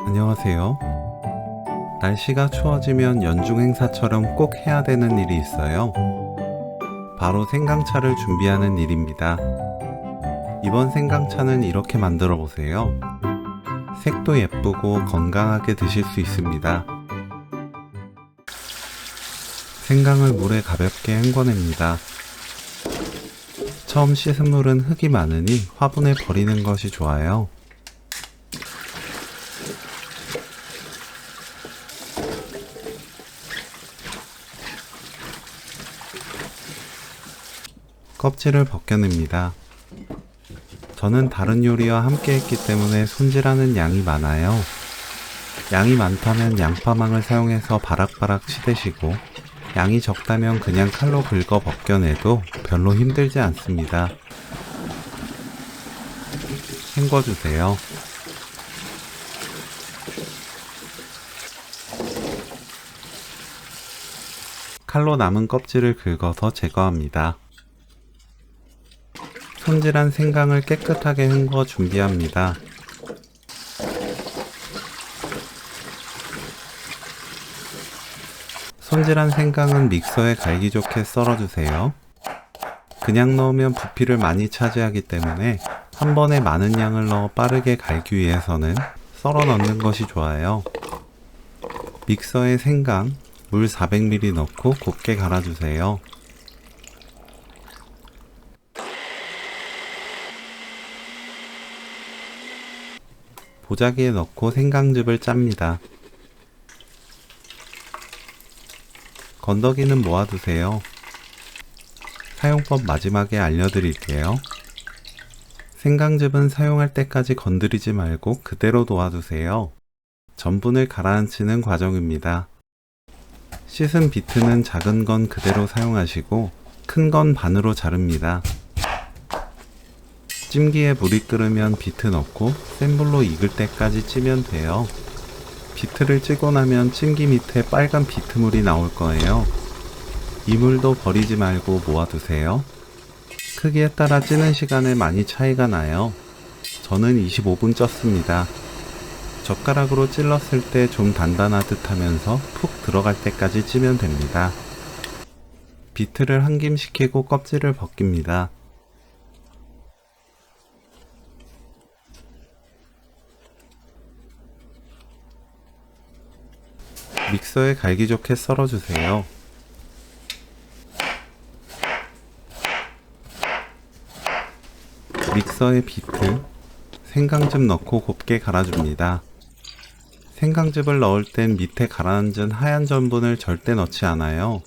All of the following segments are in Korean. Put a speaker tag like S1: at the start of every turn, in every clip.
S1: 안녕하세요. 날씨가 추워지면 연중 행사처럼 꼭 해야 되는 일이 있어요. 바로 생강차를 준비하는 일입니다. 이번 생강차는 이렇게 만들어 보세요. 색도 예쁘고 건강하게 드실 수 있습니다. 생강을 물에 가볍게 헹궈냅니다. 처음 씻은 물은 흙이 많으니 화분에 버리는 것이 좋아요. 껍질을 벗겨냅니다. 저는 다른 요리와 함께 했기 때문에 손질하는 양이 많아요. 양이 많다면 양파망을 사용해서 바락바락 치대시고, 양이 적다면 그냥 칼로 긁어 벗겨내도 별로 힘들지 않습니다. 헹궈주세요. 칼로 남은 껍질을 긁어서 제거합니다. 손질한 생강을 깨끗하게 헹궈 준비합니다. 손질한 생강은 믹서에 갈기 좋게 썰어주세요. 그냥 넣으면 부피를 많이 차지하기 때문에 한 번에 많은 양을 넣어 빠르게 갈기 위해서는 썰어 넣는 것이 좋아요. 믹서에 생강, 물 400ml 넣고 곱게 갈아주세요. 보자기에 넣고 생강즙을 짭니다. 건더기는 모아두세요. 사용법 마지막에 알려드릴게요. 생강즙은 사용할 때까지 건드리지 말고 그대로 놓아두세요. 전분을 가라앉히는 과정입니다. 씻은 비트는 작은 건 그대로 사용하시고 큰 건 반으로 자릅니다. 찜기에 물이 끓으면 비트 넣고 센 불로 익을 때까지 찌면 돼요. 비트를 찌고 나면 찜기 밑에 빨간 비트물이 나올 거예요. 이 물도 버리지 말고 모아두세요. 크기에 따라 찌는 시간에 많이 차이가 나요. 저는 25분 쪘습니다. 젓가락으로 찔렀을 때 좀 단단하듯 하면서 푹 들어갈 때까지 찌면 됩니다. 비트를 한 김 식히고 껍질을 벗깁니다. 믹서에 갈기 좋게 썰어주세요. 믹서에 비트, 생강즙 넣고 곱게 갈아줍니다. 생강즙을 넣을 땐 밑에 가라앉은 하얀 전분을 절대 넣지 않아요.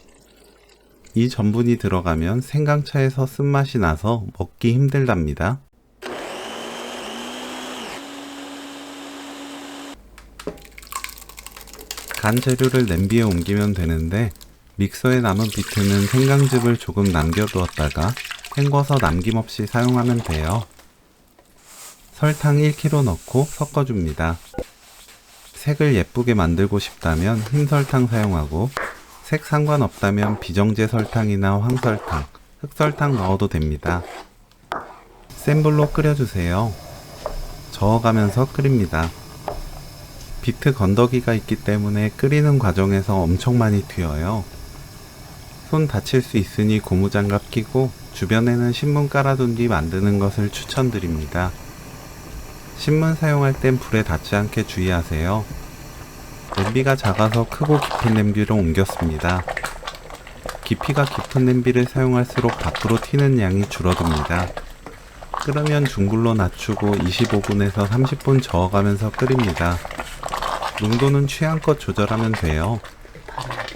S1: 이 전분이 들어가면 생강차에서 쓴맛이 나서 먹기 힘들답니다. 간 재료를 냄비에 옮기면 되는데 믹서에 남은 비트는 생강즙을 조금 남겨두었다가 헹궈서 남김없이 사용하면 돼요. 설탕 1kg 넣고 섞어줍니다. 색을 예쁘게 만들고 싶다면 흰 설탕 사용하고 색 상관없다면 비정제 설탕이나 황설탕, 흑설탕 넣어도 됩니다. 센 불로 끓여주세요. 저어가면서 끓입니다. 비트 건더기가 있기 때문에 끓이는 과정에서 엄청 많이 튀어요. 손 다칠 수 있으니 고무장갑 끼고 주변에는 신문 깔아둔 뒤 만드는 것을 추천드립니다. 신문 사용할 땐 불에 닿지 않게 주의하세요. 냄비가 작아서 크고 깊은 냄비로 옮겼습니다. 깊이가 깊은 냄비를 사용할수록 밖으로 튀는 양이 줄어듭니다. 끓으면 중불로 낮추고 25분에서 30분 저어가면서 끓입니다. 농도는 취향껏 조절하면 돼요.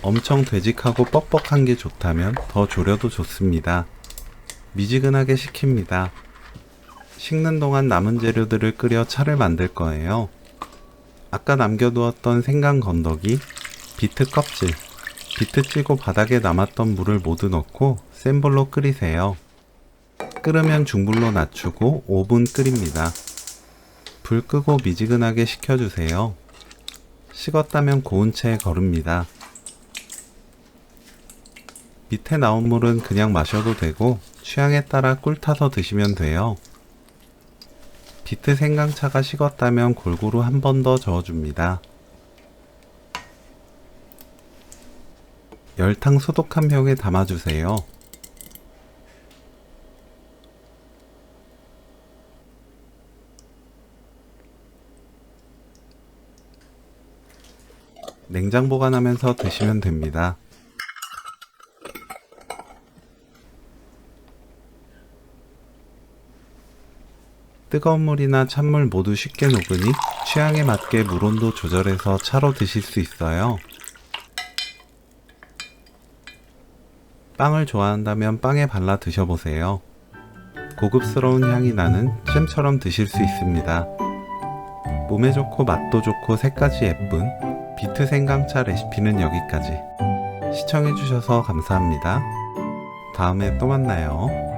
S1: 엄청 되직하고 뻑뻑한 게 좋다면 더 졸여도 좋습니다. 미지근하게 식힙니다. 식는 동안 남은 재료들을 끓여 차를 만들 거예요. 아까 남겨두었던 생강 건더기, 비트 껍질, 비트 찌고 바닥에 남았던 물을 모두 넣고 센 불로 끓이세요. 끓으면 중불로 낮추고 5분 끓입니다. 불 끄고 미지근하게 식혀주세요. 식었다면 고운 채에 거릅니다. 밑에 나온 물은 그냥 마셔도 되고 취향에 따라 꿀 타서 드시면 돼요. 비트 생강차가 식었다면 골고루 한 번 더 저어줍니다. 열탕 소독한 병에 담아주세요. 냉장 보관하면서 드시면 됩니다. 뜨거운 물이나 찬물 모두 쉽게 녹으니 취향에 맞게 물 온도 조절해서 차로 드실 수 있어요. 빵을 좋아한다면 빵에 발라 드셔보세요. 고급스러운 향이 나는 잼처럼 드실 수 있습니다. 몸에 좋고 맛도 좋고 색까지 예쁜 비트 생강차 레시피는 여기까지. 시청해주셔서 감사합니다. 다음에 또 만나요.